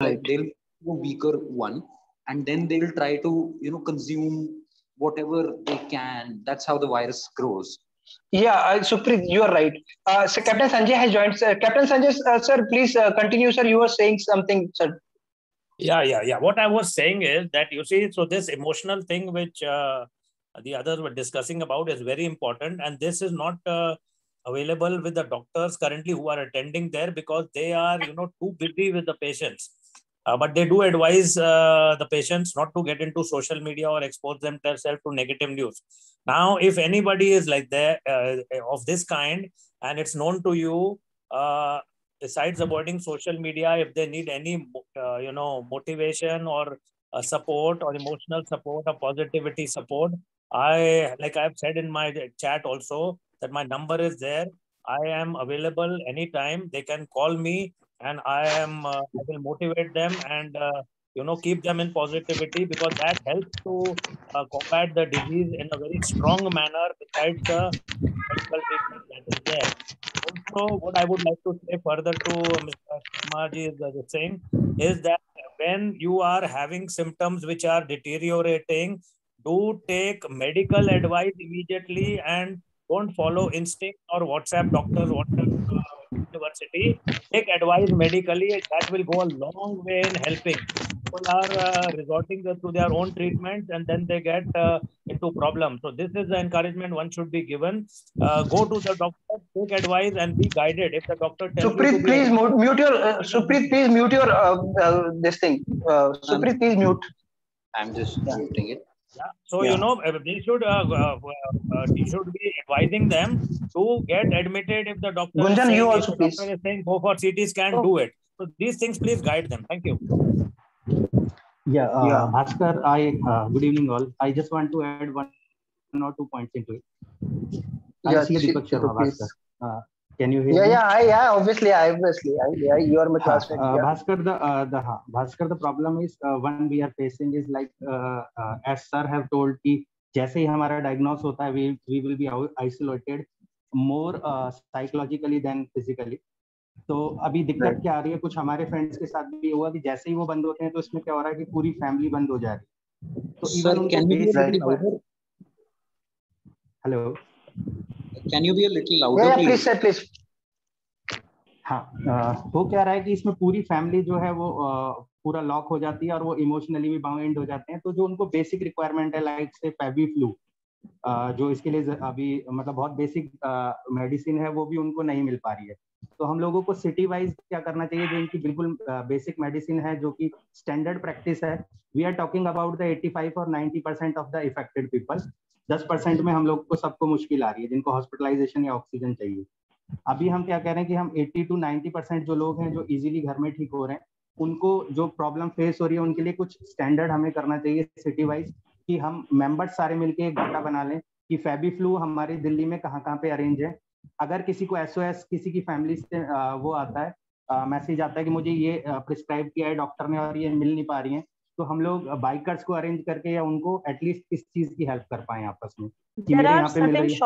Right. they'll be a weaker one, and then they'll try to consume whatever they can. That's how the virus grows. Yeah, Supreet, you are right. So Captain Sanjay has joined. Captain Sanjay, sir, please continue, sir. You were saying something, sir. Yeah. What I was saying is that, you see, so this emotional thing which the others were discussing about is very important, and this is not available with the doctors currently who are attending there, because they are too busy with the patients. But they do advise the patients not to get into social media or expose themselves to negative news. Now, if anybody is like that of this kind, and it's known to you, besides avoiding social media, if they need any motivation or support or emotional support or positivity support, I've said in my chat also, that my number is there. I am available anytime. They can call me, and I will motivate them and keep them in positivity, because that helps to combat the disease in a very strong manner, besides the medical treatment that is there. Also, what I would like to say further to Mr. Sharmaji is saying is that when you are having symptoms which are deteriorating, do take medical advice immediately, and don't follow instinct or WhatsApp doctors, WhatsApp university. Take advice medically. That will go a long way in helping. People are resorting to their own treatments, and then they get into problems. So this is the encouragement one should be given. Go to the doctor, take advice, and be guided. If the doctor tells you to Supreet, be please mute your. Supreet, please mute your this thing. Supreet, please mute. I'm just muting it. Yeah. So Yeah. they should be advising them to get admitted. If the doctor Gunjan, is saying, you if also, the please. doctor is saying go for CT scan, do it. So these things, please guide them. Thank you. Yeah, Yeah. Bhaskar, good evening all. I just want to add 1 or 2 points into it. Yeah, I'm CA Deepak Sharma, please. Bhaskar. Can you hear me? Yeah, obviously, you are my classmate. Bhaskar, the problem is one we are facing is like as sir have told कि जैसे ही हमारा diagnose होता है, we will be isolated more psychologically than physically. तो अभी दिक्कत क्या आ रही है, कुछ हमारे फ्रेंड्स के साथ भी हुआ कि जैसे ही वो बंद होते हैं तो इसमें क्या हो रहा है कि पूरी फैमिली बंद हो जा रही है. तो Sir, can you be a little louder? Hello. Can you be a little louder, Yeah, please? please, sir, please. हाँ, वो क्या रहा है कि इसमें पूरी फैमिली जो है वो पूरा लॉक हो जाती है और वो इमोशनली भी बाउंड हो जाते हैं. तो जो उनको बेसिक रिक्वायरमेंट है, लाइक से फेवी फ्लू, जो इसके लिए अभी मतलब बहुत बेसिक मेडिसिन है, वो भी उनको नहीं मिल पा रही है. तो हम लोगों को सिटी वाइज क्या करना चाहिए, जो इनकी बिल्कुल बेसिक मेडिसिन है, जो कि स्टैंडर्ड प्रैक्टिस है. We are talking about the 85 और 90% ऑफ द इफेक्टेड पीपल. 10% में हम लोग को सबको मुश्किल आ रही है, जिनको हॉस्पिटलाइजेशन या ऑक्सीजन चाहिए. अभी हम क्या कह रहे हैं कि हम 80 to 90% जो लोग हैं जो इजीली घर में ठीक हो रहे हैं, उनको जो प्रॉब्लम फेस हो रही है, उनके लिए कुछ स्टैंडर्ड हमें करना चाहिए सिटी वाइज, कि हम मेंबर्स सारे मिलके एक डाटा बना लें कि फेबी फ्लू हमारी दिल्ली में कहाँ कहाँ पे अरेंज है. अगर किसी को एसओएस किसी की फैमिली से वो आता है, मैसेज आता है कि मुझे ये प्रिस्क्राइब किया है डॉक्टर ने और ये मिल नहीं पा रही है, तो हम लोग बाइकर्स को अरेंज करके या उनको एटलीस्ट इस चीज की हेल्प कर पाए आपस में कि मेरे यहाँ पे मिल रही है.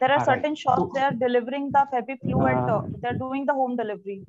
There are certain shops they are delivering the FebiFlu and they're doing the home delivery.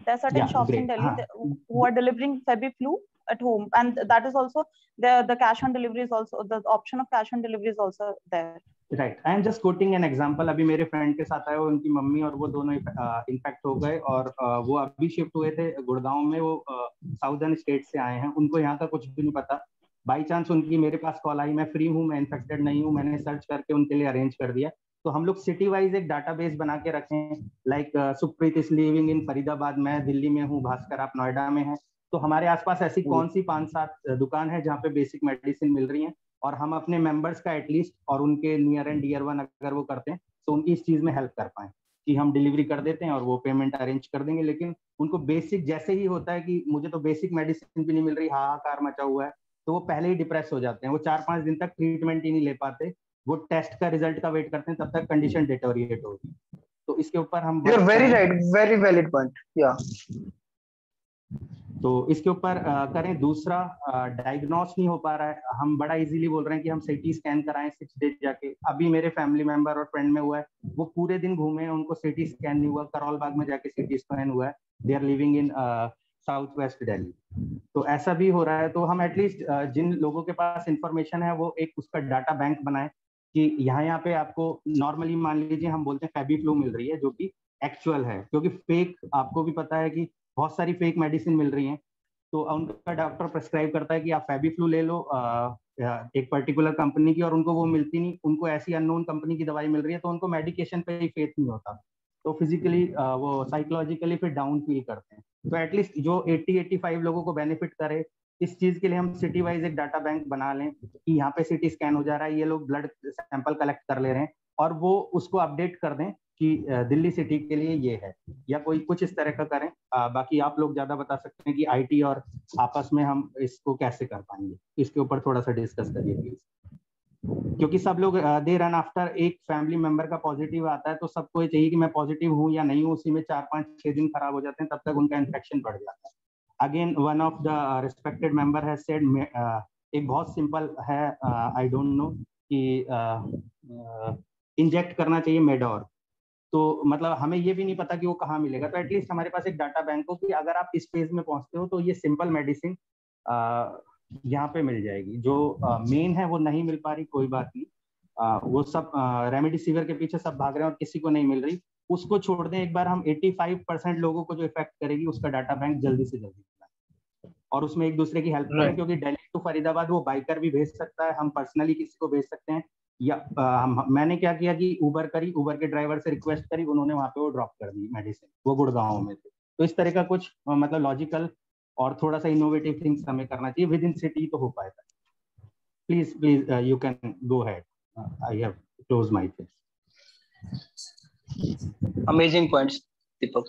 There are certain shops in Delhi who are delivering FebiFlu at home, and that is also the cash on delivery is also the option of cash on delivery is also there. Right. I am just quoting an example. अभी मेरे friend के साथ आए, उनकी mummy और वो दोनों infect हो गए और वो अभी शिफ्ट हुए थे गुड़गांव में. वो साउदर्न स्टेट से आए हैं, उनको यहाँ का कुछ भी नहीं पता. बाई चांस उनकी मेरे पास कॉल आई, मैं फ्री हूँ, मैं इन्फेक्टेड नहीं हूँ, मैंने सर्च करके उनके लिए अरेंज कर दिया. तो हम लोग सिटी वाइज एक डाटाबेस बना के रखें, like Supreet is living in Faridabad, मैं दिल्ली में हूँ, भास्कर आप नोएडा में हैं. तो हमारे आसपास ऐसी कौन सी 5-7 दुकान है जहाँ पे बेसिक मेडिसिन मिल रही है, और हम अपने मेंबर्स का एटलीस्ट और उनके नियर एंड डियर वन अगर वो करते हैं तो उनकी इस चीज में हेल्प कर पाए कि हम डिलीवरी कर देते हैं और वो पेमेंट अरेंज कर देंगे. लेकिन उनको बेसिक जैसे ही होता है कि मुझे तो बेसिक मेडिसिन भी नहीं मिल रही, हाहाकार मचा हुआ है, तो वो पहले ही डिप्रेस हो जाते हैं. वो 4-5 दिन तक ट्रीटमेंट ही नहीं ले पाते, वो टेस्ट का रिजल्ट का वेट करते हैं, तब तक कंडीशन डिटोरिएट होगी. तो इसके ऊपर हम very right, very valid point. या तो इसके ऊपर करें। दूसरा, डायग्नोस नहीं हो पा रहा है, हम बड़ा इजीली बोल रहे हैं कि हम सीटी स्कैन कराएं 6 डेज जाके। अभी मेरे फैमिली मेंबर और फ्रेंड में हुआ है, वो पूरे दिन घूमे, उनको सीटी स्कैन नहीं हुआ, करोल बाग में जाके सीटी स्कैन हुआ है। They are living in south west Delhi. तो ऐसा भी हो रहा है। तो हम एटलीस्ट जिन लोगों के पास इंफॉर्मेशन है वो एक उसका डाटा बैंक बनाए कि यहाँ पे आपको नॉर्मली मान लीजिए हम बोलते हैं फेबी फ्लू मिल रही है, जो कि एक्चुअल है, क्योंकि फेक, आपको भी पता है कि बहुत सारी फेक मेडिसिन मिल रही हैं। तो उनका डॉक्टर प्रेस्क्राइब करता है कि आप फेबी फ्लू ले लो एक पर्टिकुलर कंपनी की, और उनको वो मिलती नहीं, उनको ऐसी अननोन कंपनी की दवाई मिल रही है, तो उनको मेडिकेशन पे ही फेथ नहीं होता, तो फिजिकली वो साइकोलॉजिकली फिर डाउन फील करते हैं। तो एटलीस्ट जो 80-85 लोगों को बेनिफिट करे, इस चीज के लिए हम सिटी वाइज एक डाटा बैंक बना लें कि यहाँ पे सिटी स्कैन हो जा रहा है, ये लोग ब्लड सैंपल कलेक्ट कर ले रहे हैं, और वो उसको अपडेट कर दें कि दिल्ली सिटी के लिए ये है, या कोई कुछ इस तरह का करें। बाकी आप लोग ज्यादा बता सकते हैं कि आईटी और आपस में हम इसको कैसे कर पाएंगे, इसके ऊपर थोड़ा सा डिस्कस करिए प्लीज। क्योंकि सब लोग दे रन आफ्टर एक फैमिली मेंबर का पॉजिटिव आता है, तो सबको ये चाहिए कि मैं पॉजिटिव हूँ या नहीं हूँ, उसी में 4-5-6 दिन खराब हो जाते हैं, तब तक उनका इन्फेक्शन बढ़ जाता है। Again one of the respected member has said, एक बहुत सिंपल है, आई डोंट नो कि इंजेक्ट करना चाहिए मेडोर। तो मतलब हमें ये भी नहीं पता कि वो कहाँ मिलेगा, तो एटलीस्ट हमारे पास एक डाटा बैंक हो कि अगर आप इस फेज में पहुंचते हो तो ये सिंपल मेडिसिन यहाँ पे मिल जाएगी। जो मेन है वो नहीं मिल पा रही, कोई बात नहीं, वो सब रेमडेसिविर के पीछे सब भाग रहे हैं और किसी को नहीं मिल रही, उसको छोड़ दें। एक बार हम 85% लोगों को जो इफेक्ट करेगी उसका डाटा बैंक जल्दी से जल्दी बनाएं, और उसमें एक दूसरे की हेल्प करें, क्योंकि दिल्ली टू फरीदाबाद वो बाइकर भी भेज सकता है, हम पर्सनली किसी को भेज सकते हैं, या मैंने क्या किया कि उबर के ड्राइवर से रिक्वेस्ट करी, उन्होंने वहां पे वो ड्रॉप कर दी मेडिसिन, वो गुड़गांव में थे। तो इस तरह का कुछ मतलब लॉजिकल और थोड़ा सा इनोवेटिव थिंग्स हमें करना चाहिए, विद इन सिटी तो हो पाएगा। Please you can go ahead, I have close my face. Amazing points Deepak.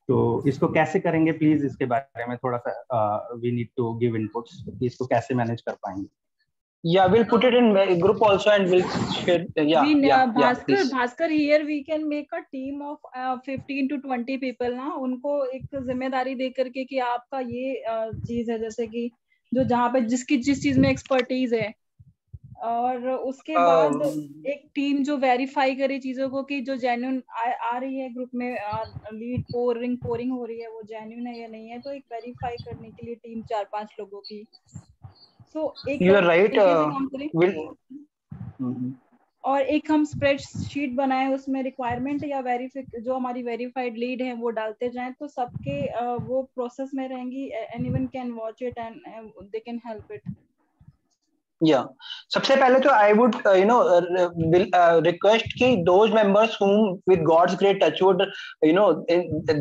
तो इसको कैसे करेंगे प्लीज, इसके बारे में थोड़ा सा we need to give inputs, इसको कैसे मैनेज कर पाएंगे। Yeah, we'll put it in group also and we'll share. Bhaskar, here we can make a team of 15 to 20 people ना, उनको एक जिम्मेदारी दे करके कि आपका ये चीज है, जैसे कि जो जहाँ पे जिसकी जिस चीज में एक्सपर्टीज है, और उसके बाद एक टीम जो वेरीफाई करे चीजों को कि जो जेन्युइन आ रही है ग्रुप में, लीड पोरिंग हो रही है, वो जेन्युइन है या नहीं है, तो एक वेरीफाई करने के लिए टीम 4-5 लोगों की। So, you are right. और एक हम स्प्रेडशीट बनाए, उसमें रिक्वायरमेंट या जो हमारी वेरीफाइड लीड है वो डालते जाएं, तो सबके वो प्रोसेस में रहेंगी, anyone can watch it and they can help it. सबसे पहले तो आई वुड रिक्वेस्ट कि those members whom with God's great touch would in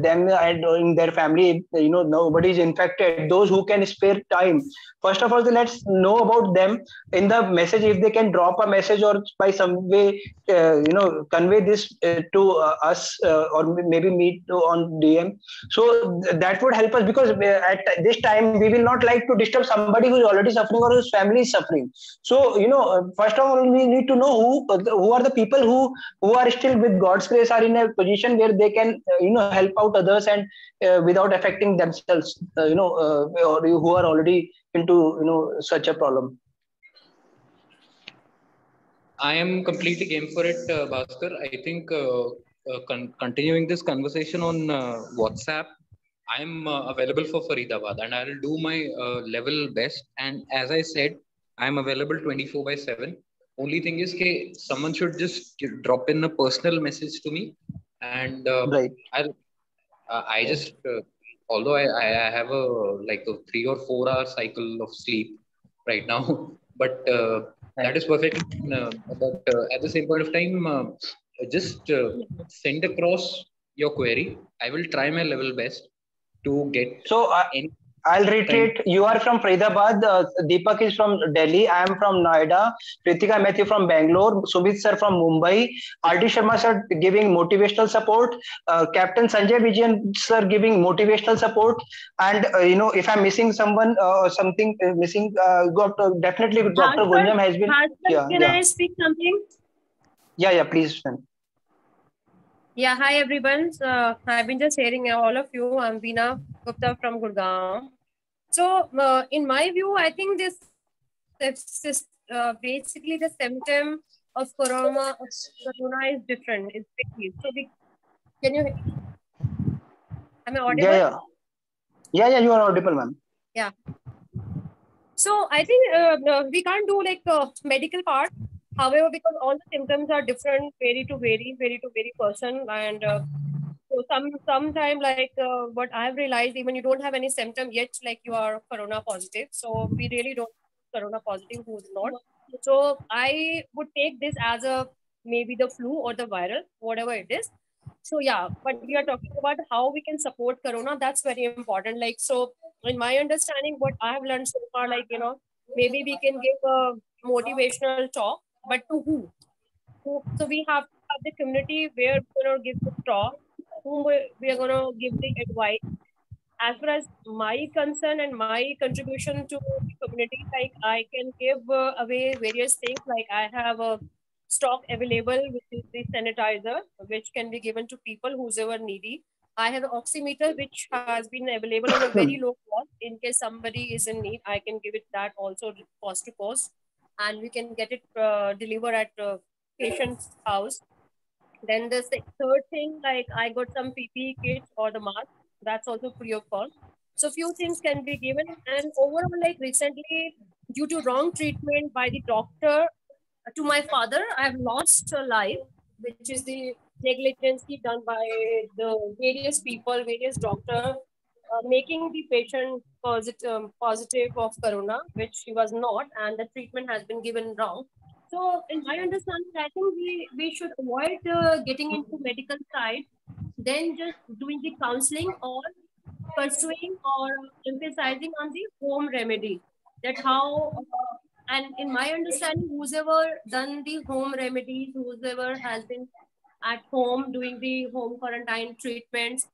them and in their family nobody is infected, those who can spare time, first of all let's know about them in the message, if they can drop a message or by some way convey this to us or maybe meet on DM, so that would help us, because at this time we will not like to disturb somebody who is already suffering or whose family is suffering. So first of all we need to know who are the people who are still with God's grace are in a position where they can help out others and without affecting themselves, or who are already into such a problem. I am completely game for it, Bhaskar. I think continuing this conversation on WhatsApp, I am available for Faridabad and I will do my level best, and as I said, I am available 24/7. Only thing is that someone should just drop in a personal message to me, and right. I just although I have a 3 or 4 hour cycle of sleep right now, but that is perfect. But at the same point of time, just send across your query. I will try my level best to get any. I'll reiterate, you are from Faridabad, Deepak is from Delhi, I am from Noida, Pritika Mathew from Bangalore, Sumit sir from Mumbai, R.D. Sharma sir giving motivational support, Captain Sanjay Vijayan sir giving motivational support, and if I'm missing someone or something missing, definitely Dr. Gunjam has been. Can I speak something? Yeah, please. Yeah, hi everyone. I've been just hearing all of you. I'm Veena Gupta from Gurgaon. So, in my view, I think this basically the symptom of corona is different. It's very so we can you am I Yeah, audible? yeah, yeah, yeah. You are audible, ma'am. Yeah. So I think we can't do like medical part. However, because all the symptoms are different, vary to very person, and so sometime like what I have realized, even you don't have any symptom yet, like you are corona positive. So we really don't corona positive who's not. So I would take this as a maybe the flu or the viral, whatever it is. So yeah, but we are talking about how we can support corona. That's very important. Like so, in my understanding, what I have learned so far, like maybe we can give a motivational talk, but to who? So we have to have the community where we're going to give the talk, whom we are going to give the advice. As far as my concern and my contribution to the community, like I can give away various things. Like I have a stock available, which is the sanitizer, which can be given to people who's ever needy. I have an oximeter, which has been available on a very low cost. In case somebody is in need, I can give it that also cost to cost, and we can get it delivered at patient's house. Then the third thing, like I got some PPE kits or the mask, that's also free of cost. So few things can be given. And overall, like recently, due to wrong treatment by the doctor to my father, I have lost a life, which is the negligence done by the various people, various doctors, making the patient positive of corona, which he was not, and the treatment has been given wrong. So, in my understanding, I think we should avoid getting into medical side, then just doing the counseling or pursuing or emphasizing on the home remedy. That how, and in my understanding, whoever done the home remedies, whoever has been at home doing the home quarantine treatments,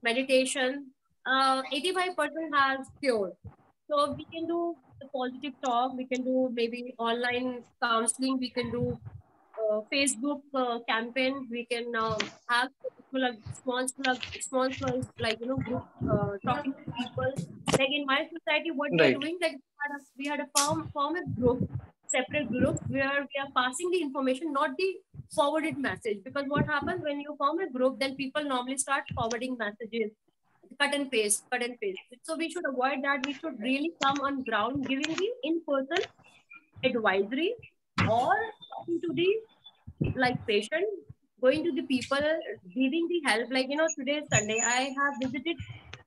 meditation, 85% has cured. So we can do the positive talk, we can do maybe online counseling, we can do Facebook campaign, we can have small, like, group talking to people. Like in my society, what we are Right. doing, like we had a form a group, separate groups where we are passing the information, not the forwarded message. Because what happens when you form a group, then people normally start forwarding messages, cut and paste, cut and paste. So we should avoid that. We should really come on ground, giving the in-person advisory or talking to the like patient, going to the people, giving the help. Like today is Sunday, I have visited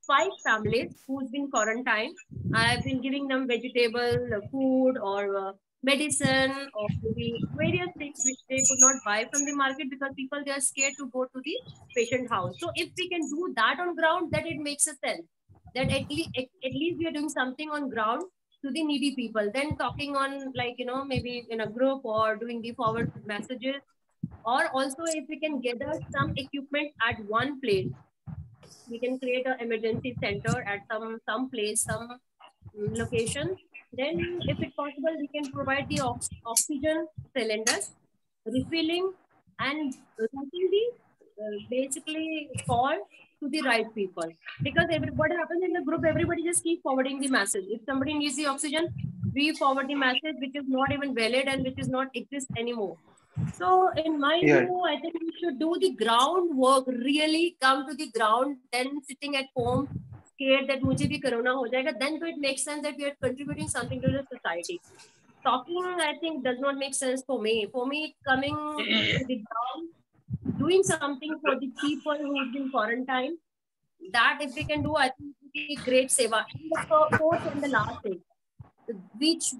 5 families who's been quarantined. I've been giving them vegetable, food, or medicine, or maybe various things which they could not buy from the market because people they are scared to go to the patient house. So if we can do that on ground, that it makes a sense. That at least we are doing something on ground to the needy people. Then talking on like maybe in a group or doing the forward messages, or also if we can gather some equipment at one place, we can create an emergency center at some place, some location. Then if it's possible, we can provide the oxygen cylinders, refilling, and routing the basically call to the right people. Because what happens in the group, everybody just keep forwarding the message. If somebody needs the oxygen, we forward the message which is not even valid and which is not exist anymore. So in my Yeah. view, I think we should do the groundwork, really come to the ground, then sitting at home, scared that mujhe bhi corona ho jayega, then it makes sense that we are contributing something to the society. Talking, I think, does not make sense for me. For me, coming to the ground, doing something for the people who's been quarantined, that if we can do, I think it will be great seva. And the fourth and the last thing, which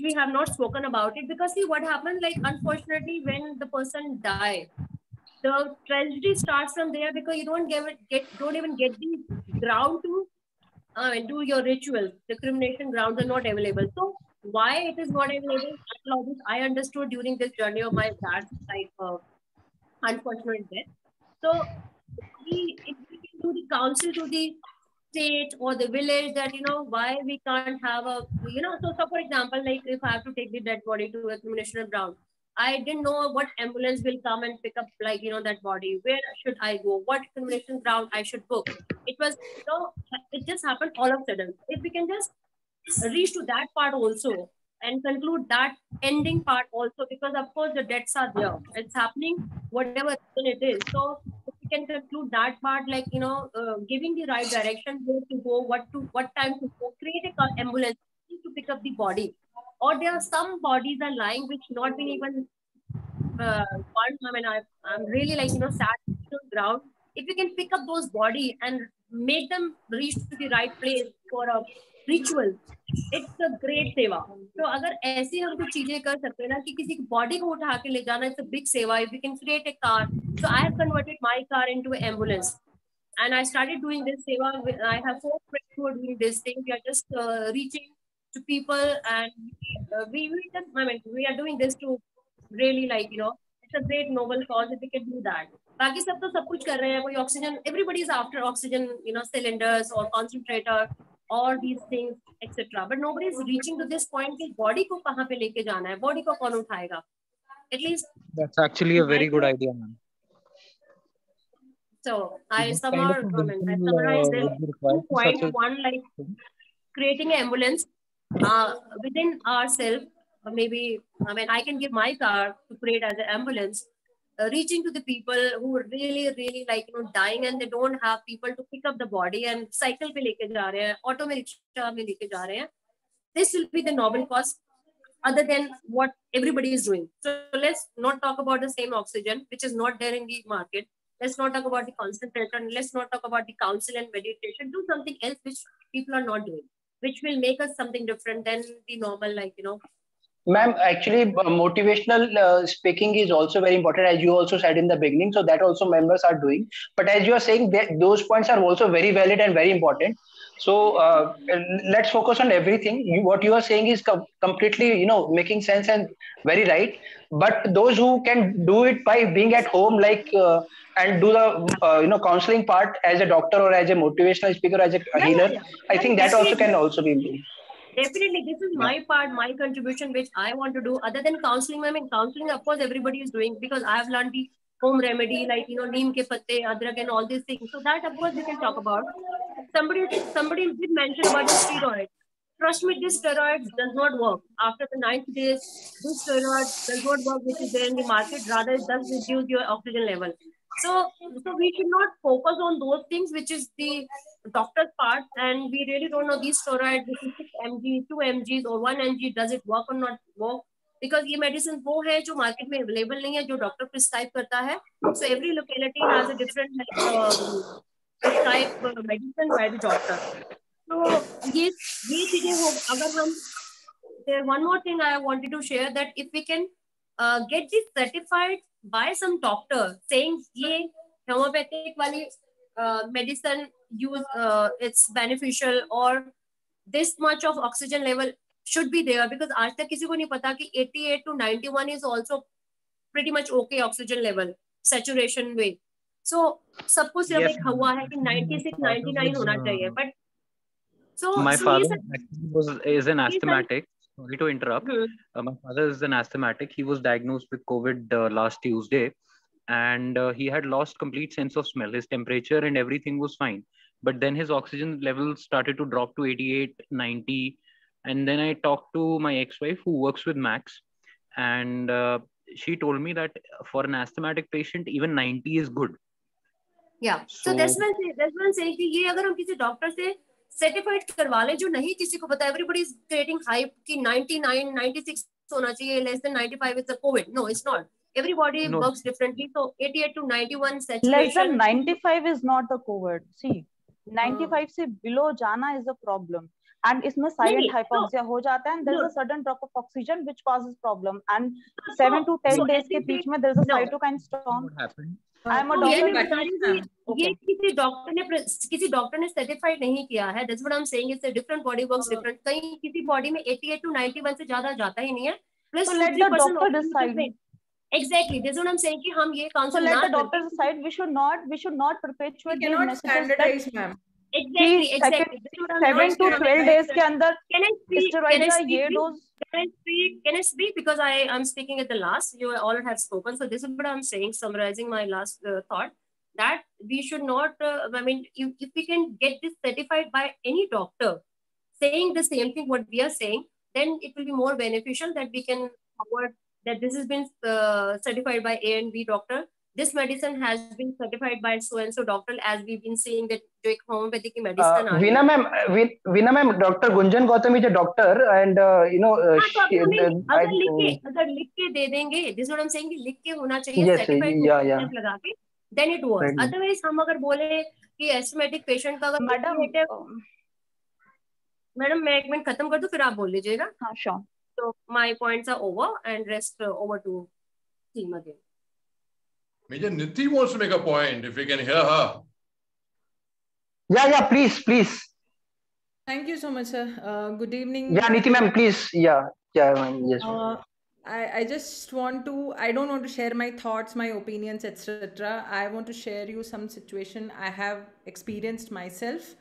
we have not spoken about it, because see what happened, like unfortunately when the person die, the tragedy starts from there, because you don't even get the ground to do your rituals. The cremation grounds are not available. So why it is not available, I understood during this journey of my dad's like unfortunate death. So if we can do the council to the state or the village, that why we can't have a so for example, like if I have to take the dead body to a cremation ground, I didn't know what ambulance will come and pick up, like, you know, that body. Where should I go? What cremation ground I should book? It was, you know, it just happened all of a sudden. If we can just reach to that part also and conclude that ending part also, because of course the deaths are there. It's happening, whatever it is. So if we can conclude that part, like, you know, giving the right direction, where to go, what time to go, create a ambulance to pick up the body. Or there are some bodies are lying which not been even found. I mean, I'm really, like, you know, sad to the ground. If we can pick up those body and make them reach to the right place for a ritual, it's a great seva. So अगर ऐसी हम कुछ चीजें कर सकते हैं ना कि किसी की body को उठा के ले जाना, it's a big seva. If we can create a car, so I have converted my car into an ambulance, and I started doing this seva. I have 4 friends who are doing this thing. We are just reaching to people, and we just, I mean, we are doing this to really, like, you know, it's a great noble cause if we can do that. बाकी सब तो सब कुछ कर रहे हैं, कोई oxygen, everybody is after oxygen, you know, cylinders or concentrator, all these things, etc. But nobody is reaching to this point कि body को कहाँ पे लेके जाना है, body को कौन उठाएगा? At least that's actually a very good idea, man. So I summarize this 2.1, like creating an ambulance within ourselves. Maybe, I mean, I can give my car to create as an ambulance, reaching to the people who are really, really, like, you know, dying, and they don't have people to pick up the body, and cycle पे लेके जा रहे हैं, auto में, rickshaw में लेके जा रहे हैं. This will be the noble cause other than what everybody is doing. So let's not talk about the same oxygen, which is not there in the market. Let's not talk about the concentrator, and let's not talk about the counsel and meditation. Do something else which people are not doing, which will make us something different than the normal, like, you know. Ma'am, actually, motivational speaking is also very important, as you also said in the beginning. So that also members are doing. But as you are saying, those points are also very valid and very important. So let's focus on everything. What you are saying is completely, you know, making sense and very right. But those who can do it by being at home, like, and do the, you know, counseling part as a doctor or as a motivational speaker, as a healer, I think that also can also be improved. Definitely, this is my part, my contribution, which I want to do. Other than counseling, I mean, counseling, of course, everybody is doing, because I have learned the home remedy, like, you know, neem ke patte, adrak, and all these things. So that, of course, we can talk about. Somebody did mention about the steroid. Trust me, this steroid does not work. After the 90 days, this steroid does not work, which is there in the market. Rather, it does reduce your oxygen level. So we should not focus on those things, which is the doctor's part, and we really don't know these steroids, this is 6 mg, 2 mgs or 1 mg, does it work or not work? Because ये medicine वो है जो market में available नहीं है, जो doctor prescribe करता है. So every locality has a different prescribed medicine by the doctor. So ये चीजें हो, अगर हम, there one more thing I wanted to share, that if we can get this certified by some doctor saying ये homeopathic वाली medicine use, it's beneficial, or this much of oxygen level should be there, because आज तक किसी को नहीं पता कि 88 to 91 is also pretty much okay oxygen level saturation way. So सबको सिर्फ एक हुआ है कि 96 99 होना चाहिए, but so my father actually is an asthmatic. Sorry to interrupt. My father is an asthmatic. He was diagnosed with COVID last Tuesday, and he had lost complete sense of smell. His temperature and everything was fine, but then his oxygen levels started to drop to 88, 90. And then I talked to my ex-wife who works with Max, and she told me that for an asthmatic patient, even 90 is good. Yeah. So that's one saying कि ये अगर हम किसी doctor से certified करवा ले, जो नहीं किसी को पता, everybody is creating hype कि 99, 96 होना चाहिए, less than 95 is the COVID. No, it's not. Everybody works differently. So 88 to 91 saturation. Less than 95 is not the COVID. See, 95 से below जाना is a problem. And इसमें silent hypoxia हो जाता है, and there is a sudden drop of oxygen which causes problem. And 7 to 10 days के बीच में there is a cytokine storm. What happened? I am a doctor. ये किसी doctor ने certified नहीं किया है. That's what I'm saying. It's a different body works different. कहीं किसी बॉडी में 88 to 91 से ज्यादा जाता ही नहीं है. So let the doctor decide. Exactly. That's what I'm saying कि हम ये counsel. So let the doctor decide. We should not perpetuate these messages. Standardize, ma'am. Exactly. 7 to 12 days के अंदर Can I speak? steroid का ये dose. Can I speak? Because I'm speaking at the last. You all have spoken. So this is what I'm saying, summarizing my last thought, that we should not, I mean, if we can get this certified by any doctor saying the same thing what we are saying, then it will be more beneficial that we can forward that this has been certified by A and B doctor. This medicine has been certified by so and so doctor, as we've been saying that जो एक homeopathic की medicine आ रही है. Veena ma'am, Dr. Gunjan Gautam is a doctor, and you know, हाँ, तो अगर लिख के दे देंगे, this is what I'm saying, कि लिख के होना चाहिए yes, certified yeah. लगा के, then it works. Right. Otherwise हम अगर बोले कि asthmatic patient का अगर मैडम मैं एक मिनट खत्म कर दूं फिर आप बोल लीजिएगा. हाँ, sure. So my points are over and rest over to team again. Major Niti wants to make a point, if we can hear her. Yeah, please. Thank you so much, sir. Good evening. Yeah, Niti ma'am, please. Yeah, ma'am. Yes. I just want to, I don't want to share my thoughts, my opinions, etc. I want to share you some situation I have experienced myself.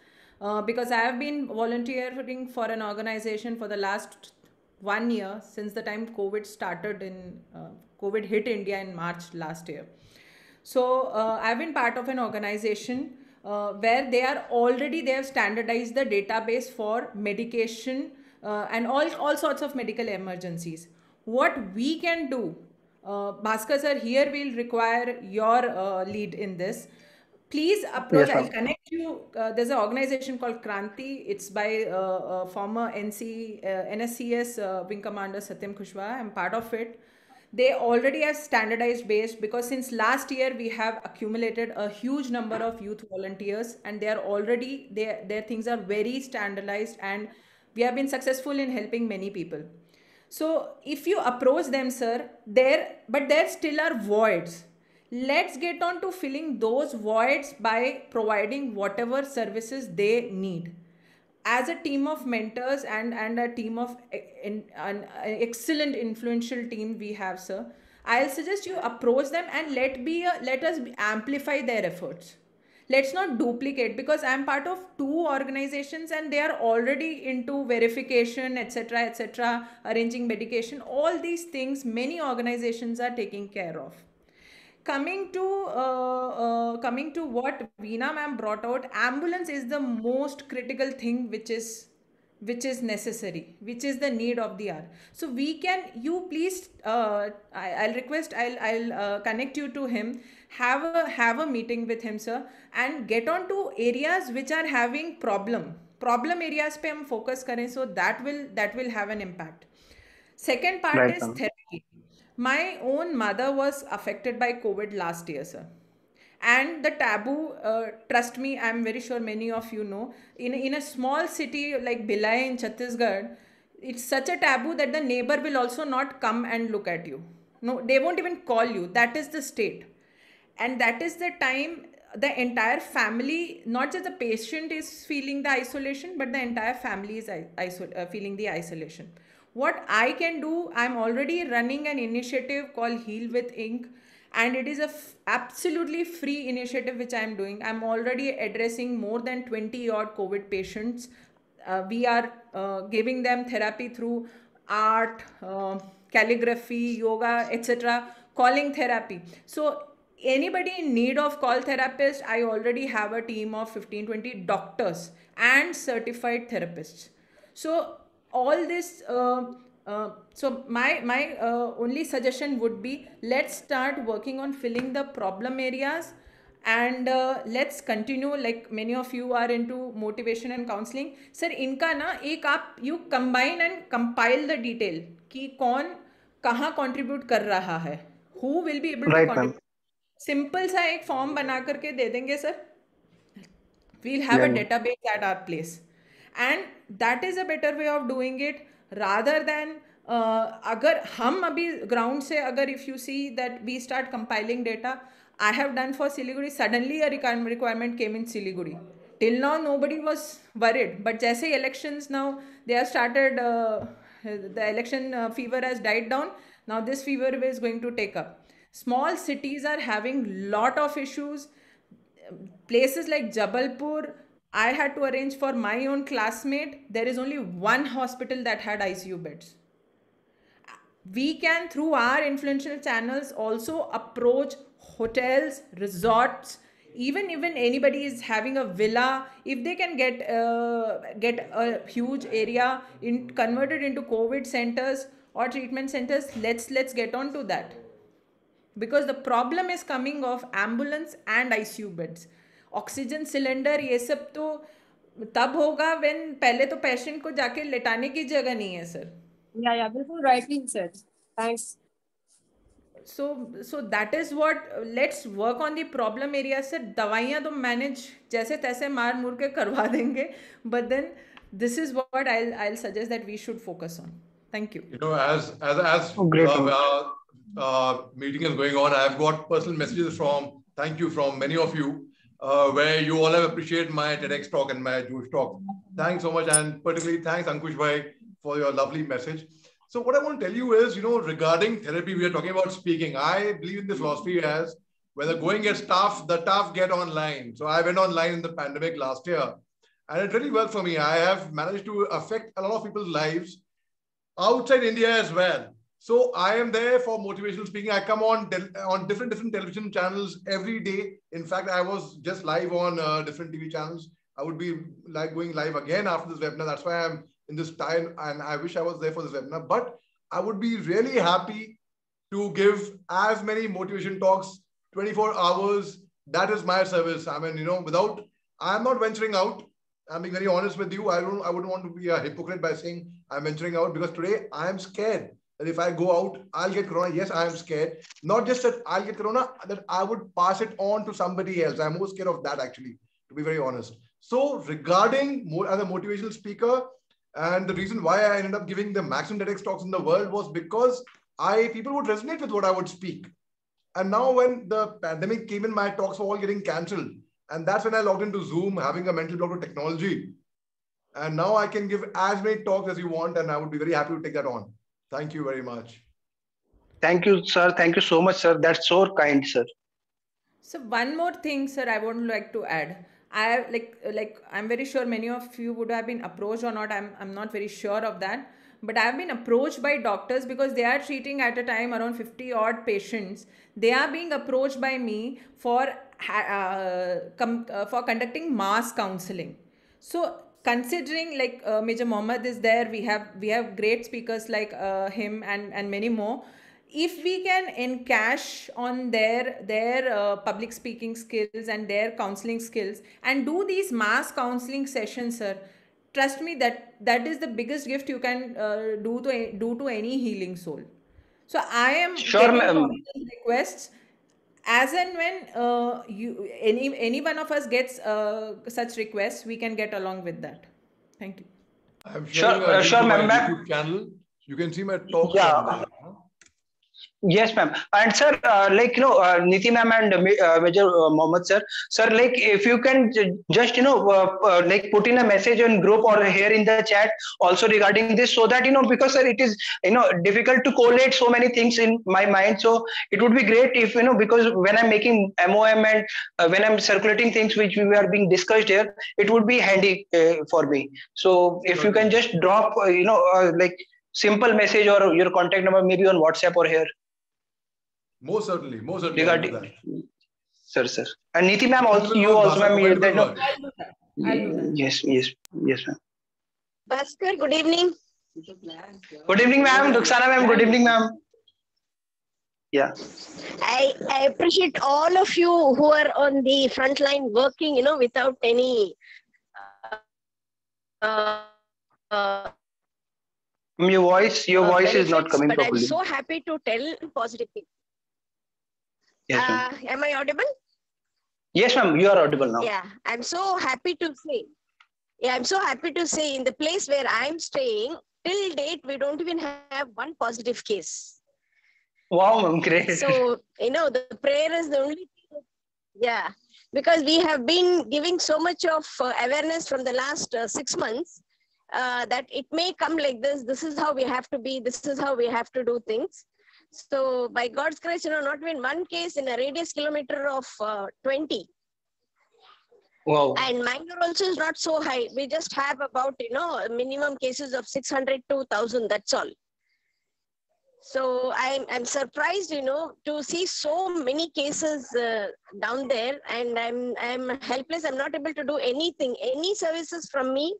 Because I have been volunteering for an organization for the last 1 year, since the time COVID started COVID hit India in March last year. So I've been part of an organization where they have standardized the database for medication and all sorts of medical emergencies. What we can do, Bhaskar sir, here we'll require your lead in this. Please approach. Yes, I'll connect you. There's an organization called Kranti. It's by former NSCS Wing Commander Satyam Kushwaha. I'm part of it. They already have standardized base, because since last year we have accumulated a huge number of youth volunteers, and they are already, their things are very standardized, and we have been successful in helping many people. So if you approach them, sir, there still are voids. Let's get on to filling those voids by providing whatever services they need. As a team of mentors and a team of an excellent influential team we have, sir, I'll suggest you approach them and let us amplify their efforts. Let's not duplicate, because I'm part of 2 organizations and they are already into verification, etc., arranging medication. All these things many organizations are taking care of. Coming to what Veena ma'am brought out, ambulance is the most critical thing which is necessary, which is the need of the hour. So you please, I'll request, I'll connect you to him, have a meeting with him, sir, and get on to areas which are having problem areas pe hum focus kare, so that will have an impact. Second part is therapy. My own mother was affected by COVID last year, sir. And the taboo, trust me, I'm very sure many of you know, in a small city like Bhilai in Chhattisgarh, it's such a taboo that the neighbor will also not come and look at you. No, they won't even call you. That is the state. And that is the time the entire family, not just the patient is feeling the isolation, but the entire family is feeling the isolation. What I can do, I'm already running an initiative called Heal with Ink, and it is a absolutely free initiative which I'm doing. I'm already addressing more than 20 odd COVID patients. We are giving them therapy through art, calligraphy, yoga, etc., calling therapy. So anybody in need of call therapist, I already have a team of 15-20 doctors and certified therapists. So all this, so my only suggestion would be, let's start working on filling the problem areas, and let's continue, like many of you are into motivation and counseling. Sir, inka na ek you combine and compile the detail ki kaun kahan contribute kar raha hai, who will be able to contribute. Simple सा एक form बना करके दे देंगे sir. We'll have a database at our place, and that is a better way of doing it, rather than अगर हम अभी ground से अगर if you see that we start compiling data, I have done for Siliguri, suddenly a requirement came in Siliguri. Till now nobody was worried, but जैसे elections now they have started, the election fever has died down. Now this fever is going to take up. Small cities are having lot of issues. Places like Jabalpur, I had to arrange for my own classmate. There is only one hospital that had ICU beds. We can, through our influential channels, also approach hotels, resorts, even anybody is having a villa. If they can get a huge area converted into COVID centers or treatment centers, let's get on to that. Because the problem is coming of ambulance and ICU beds. Oxygen cylinder ये सब तो तब होगा when पहले तो patient को जाके लेटाने की जगह नहीं है सर. Yeah, बिल्कुल rightly said. Thanks. So that is what, let's work on the problem area sir. दवाइयाँ तो manage जैसे तैसे मार मुर के करवा देंगे, but then this is what I'll suggest that we should focus on. Thank you. You know, as meeting is going on, I've got personal messages from many of you, where you all have appreciated my TEDx talk and my Jewish talk. Thanks so much, and particularly thanks Ankush bhai for your lovely message. So what I want to tell you is, regarding therapy, we are talking about speaking. I believe in this philosophy as when the going gets tough, the tough get online. So I went online in the pandemic last year, and it really worked for me. I have managed to affect a lot of people's lives outside India as well. So I am there for motivational speaking. I come on different television channels every day. In fact, I was just live on different TV channels. I would be going live again after this webinar. That's why I'm in this time, and I wish I was there for this webinar. But I would be really happy to give as many motivation talks 24 hours. That is my service. I mean, I'm not venturing out. I'm being very honest with you. I wouldn't want to be a hypocrite by saying I'm venturing out, because today I am scared that if I go out, I'll get corona. Yes, I am scared. Not just that I'll get corona, that I would pass it on to somebody else. I'm more scared of that, actually, to be very honest. So regarding as a motivational speaker, and the reason why I ended up giving the maximum TEDx talks in the world was because people would resonate with what I would speak. And now when the pandemic came in, my talks were all getting cancelled. And that's when I logged into Zoom, having a mental block of technology. And now I can give as many talks as you want, and I would be very happy to take that on. Thank you very much. Thank you, sir. Thank you so much, sir. That's so kind, sir. So one more thing, sir, I would like to add. I I'm very sure many of you would have been approached or not. I'm not very sure of that. But I have been approached by doctors because they are treating at a time around 50 odd patients. They are being approached by me for conducting mass counseling. So considering Major Mohammed is there, we have great speakers like him and many more. If we can encash on their public speaking skills and their counseling skills and do these mass counseling sessions, sir, trust me, that is the biggest gift you can do to any healing soul. So I am sure, ma'am. Requests as and when any one of us gets such requests, we can get along with that. Thank you. I'm sharing a link to my YouTube channel. You can see my talks on there. Yes, ma'am. And sir, Niti ma'am and Major Mohammed sir, if you can just put in a message on group or here in the chat also regarding this, so that because sir, it is difficult to collate so many things in my mind. So it would be great if because when I'm making MOM and when I'm circulating things which we are being discussed here, it would be handy for me. So if you can just drop simple message or your contact number maybe on WhatsApp or here. Most certainly. Regarding, sir. And Niti ma'am also, you also ma'am. I'll do that. Yes, ma'am. Bhaskar, good evening. Good evening, ma'am. Ruxana ma'am, good evening, ma'am. Yeah. I appreciate all of you who are on the front line working, without any your voice is not coming but properly. I'm so happy to tell positive things. Yes, ma'am. Am I audible? Yes, ma'am, you are audible now. Yeah, I'm so happy to say in the place where I'm staying, till date, we don't even have one positive case. Wow, ma'am, great. So, the prayer is the only thing. Yeah, because we have been giving so much of awareness from the last 6 months that it may come like this. This is how we have to be. This is how we have to do things. So by God's grace, not even one case in a radius kilometer of 20. Wow. And Mangalore also is not so high. We just have about, minimum cases of 600 to 1,000. That's all. So I'm surprised, to see so many cases down there, and I'm helpless. I'm not able to do anything, any services from me,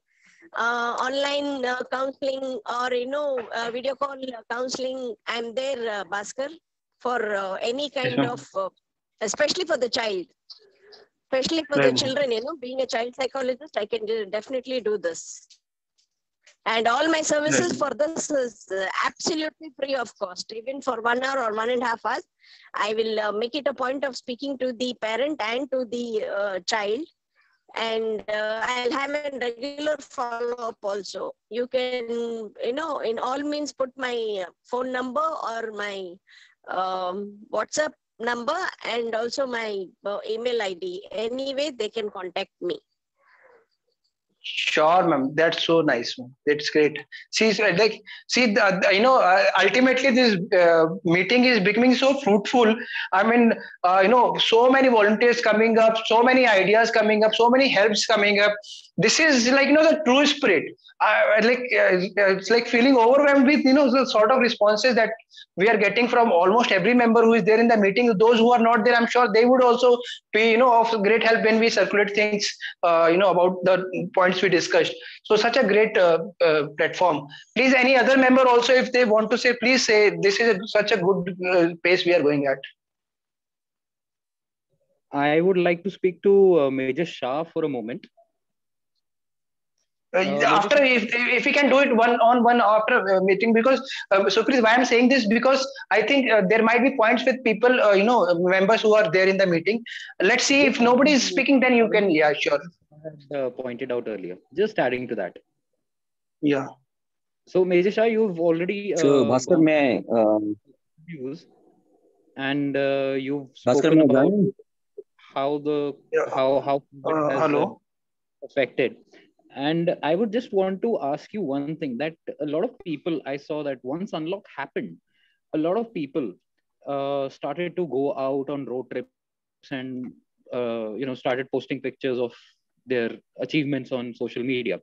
online counseling or video call counseling. I'm there, Bhaskar, for any kind of, especially for the child, especially for the children. Being a child psychologist, I can definitely do this. And all my services for this is absolutely free of cost. Even for 1 hour or 1.5 hours, I will make it a point of speaking to the parent and to the child. And I'll have a regular follow-up also. You can, in all means, put my phone number or my WhatsApp number and also my email ID. Anyway, they can contact me. Sure, ma'am. That's so nice, ma'am. That's great. Ultimately this meeting is becoming so fruitful. I mean, so many volunteers coming up, so many ideas coming up, so many helps coming up. This is like, the true spirit. It's like feeling overwhelmed with, the sort of responses that we are getting from almost every member who is there in the meeting. Those who are not there, I'm sure they would also be, of great help when we circulate things, about the points we discussed. So such a great platform. Please, any other member also, if they want to say, please say. This is such a good pace we are going at. I would like to speak to Major Shah for a moment. After, if we can do it one after meeting, because Sukhpreet, why I'm saying this, because I think there might be points with people, members who are there in the meeting. Let's see, if nobody is speaking, then you can. Yeah, sure. Pointed out earlier. Just adding to that. Yeah. So Major Shah, you've already Bhaskar, may views, and you've spoken about how how has affected. And I would just want to ask you one thing, that a lot of people, I saw that once unlock happened, a lot of people started to go out on road trips and started posting pictures of their achievements on social media.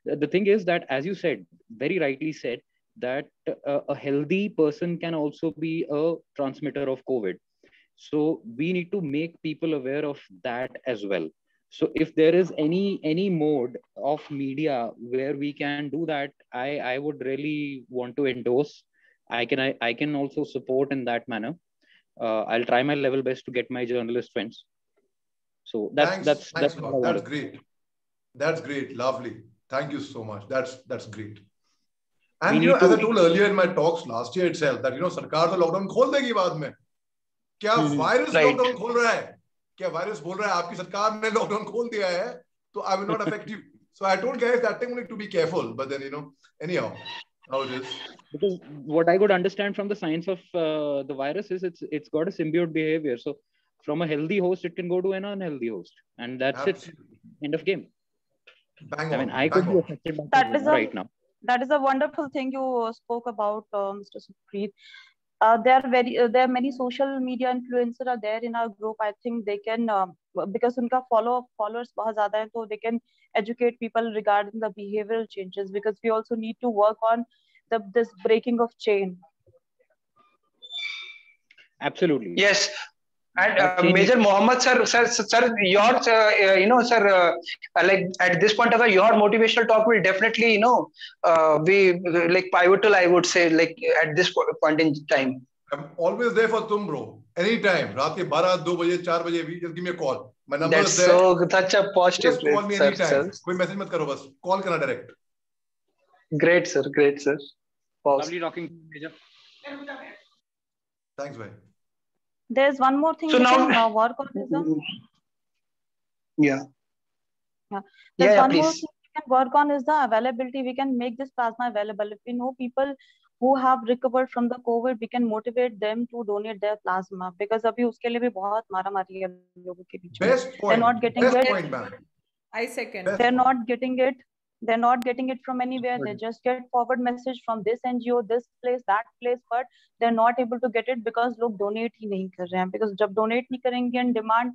The thing is that, as you said, very rightly said, that a healthy person can also be a transmitter of COVID. So we need to make people aware of that as well. So if there is any mode of media where we can do that, I would really want to endorse. I can also support in that manner. I'll try my level best to get my journalist friends. So that's great. That's great. Lovely. Thank you so much. That's great. And as I told earlier in my talks last year itself, that सरकार तो lockdown खोल देगी बाद में. क्या virus lockdown खोल रहा है? क्या वायरस बोल रहा है आपकी सरकार ने लॉकडाउन खोल दिया है, तो I will not affect you. So I told guys that time to be careful, but then anyhow, how it is. Because what I could understand from the science of the virus is it's got a symbiote behavior. So from a healthy host, it can go to an unhealthy host, and that's it. End of game. Bang on. I mean, I could be affected by that right now. That is a wonderful thing you spoke about, Mr. Sukhpreet. There are many social media influencers are there in our group. I think they can, because unka followers bahut zyada hai, so they can educate people regarding the behavioral changes, because we also need to work on this breaking of chain. Absolutely. Yes. And Major Mohammed sir, your sir, like at this point of your motivational talk will definitely be like pivotal, I would say, like at this point in time. I'm always there for tum, bro. Anytime. Raat ke 12, 2 baje, 4 baje, just give me a call. My number That's is there. So such a positive. Just call me anytime. Koi message mat karo bas. Call karna direct. Great, sir. Great, sir. Lovely talking to you, Major. Thanks, bhai. There's one more thing so we now, can work on. Yeah. There's one more thing we can work on is the availability. We can make this plasma available. If we know people who have recovered from the COVID, we can motivate them to donate their plasma, because abhi uske liye bhi bahut mara mari hai logon ke beech mein. Best point. They're not getting Best it. point, man. I second. They're not getting it. They're not getting it from anywhere. They just get forward message from this NGO, this place, that place, but they're not able to get it because लोग donate ही नहीं कर रहे हैं. Because जब donate नहीं करेंगे and demand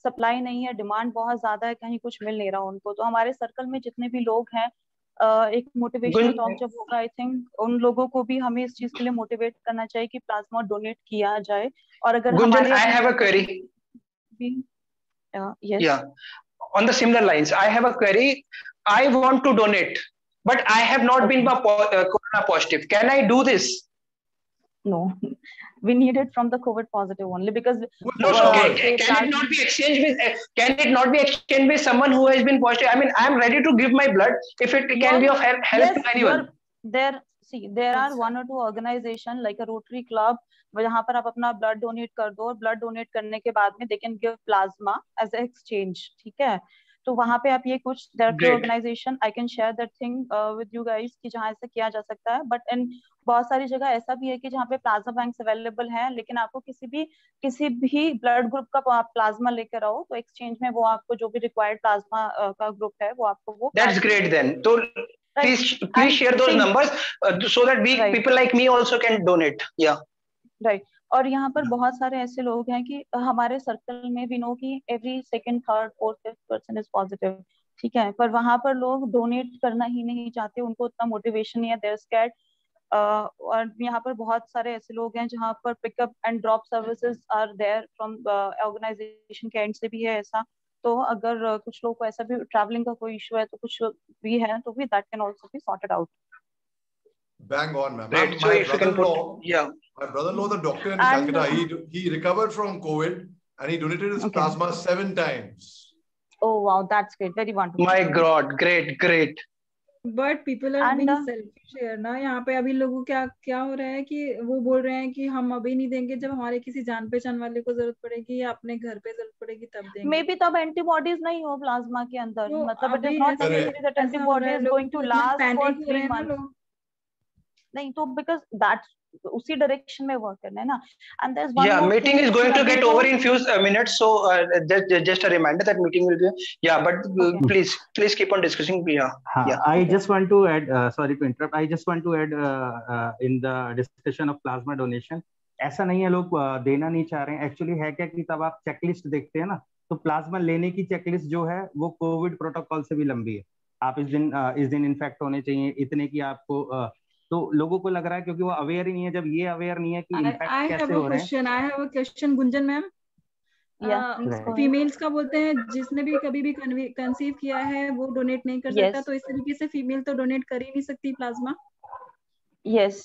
supply नहीं है, डिमांड बहुत ज्यादा है, कहीं कुछ मिल नहीं रहा उनको। तो हमारे सर्कल में जितने भी लोग हैं, एक मोटिवेशनल टॉक जब होगा, आई थिंक उन लोगों को भी हमें इस चीज के लिए मोटिवेट करना चाहिए कि प्लाज्मा डोनेट किया जाए। और अगर Gunjan, I have a query. Yes. Yeah, on the similar lines, I have a query. I want to donate, but I have not been corona positive. Can I do this? No, we need it from the COVID positive only, because no, can it not be exchanged with? Can it not be exchanged with someone who has been positive? I mean, I am ready to give my blood if it can be of help to anyone. There are one or two organization like a Rotary Club जहाँ पर आप अपना blood donate कर दो, और blood donate करने के बाद में they can give plasma as a exchange, ठीक है। तो वहां पे आप ये कुछ organisation, I can share that thing with you guys कि जहाँ ऐसा किया जा सकता है। बट इन बहुत सारी जगह ऐसा भी है कि जहाँ पे प्लाज्मा बैंक्स अवेलेबल हैं, लेकिन आपको किसी भी ब्लड ग्रुप का आप प्लाज्मा लेकर आओ तो एक्सचेंज में वो आपको जो भी रिक्वायर्ड प्लाज्मा का ग्रुप है वो आपको वो। That's great then. So please share those numbers so that people like me also can donate. Yeah. Right. और यहाँ पर बहुत सारे ऐसे लोग हैं कि हमारे सर्कल में भी नो कि every second, third, fourth, fifth person is positive, ठीक है, पर वहां पर लोग डोनेट करना ही नहीं चाहते, उनको उतना मोटिवेशन नहीं है, देयर स्कैर्ड। और यहाँ पर बहुत सारे ऐसे लोग हैं जहाँ पर pickup and drop services are there from organisation के एंड से भी है ऐसा। तो अगर कुछ लोग को ऐसा भी ट्रैवलिंग का कोई इशू है तो कुछ भी है तो भी that can also be sorted out. Bang on, ma'am. Right. So if you can put, yeah. My brother-in-law, the doctor in Calcutta, he recovered from COVID and he donated his plasma 7 times. Oh wow, that's great. Very wonderful. My God, great. But people are being selfish here ना। यहाँ पे अभी लोगों क्या हो रहा है कि वो बोल रहे हैं कि हम अभी नहीं देंगे, जब हमारे किसी जान पहचान वाले को जरूरत पड़ेगी या अपने घर पे जरूरत पड़ेगी तब देंगे। मे बी तब एंटीबॉडीज नहीं हो प्लाज्मा के अंदर, मतलब it is not necessary that antibody is going to last for 3 months। नहीं तो बिकॉज दैट उसी डायरेक्शन में वर्क करना है ना। And there is one more meeting is going to get over in few minutes, so just a reminder that meeting will be, but please keep on discussing. I just want to add, sorry to interrupt, I just want to add in the discussion of plasma donation, ऐसा नहीं है लोग देना नहीं चाह रहे हैं, actually है क्या कि तब आप चेकलिस्ट देखते हैं ना, तो प्लाज्मा लेने की चेकलिस्ट जो है वो कोविड प्रोटोकॉल से भी लंबी है। आप इस दिन इन्फेक्ट होने चाहिए, इतने की आपको तो लोगों को लग रहा है क्योंकि वो अवेयर ही नहीं है। जब ये अवेयर नहीं है कि इम्पैक्ट कैसे हो रहे हैं। I have a question Gunjan ma'am. Females का बोलते हैं जिसने भी कभी भी कंसीव किया है वो डोनेट नहीं कर सकता, तो इस तरीके से फीमेल तो डोनेट कर ही नहीं सकती प्लाज्मा। यस,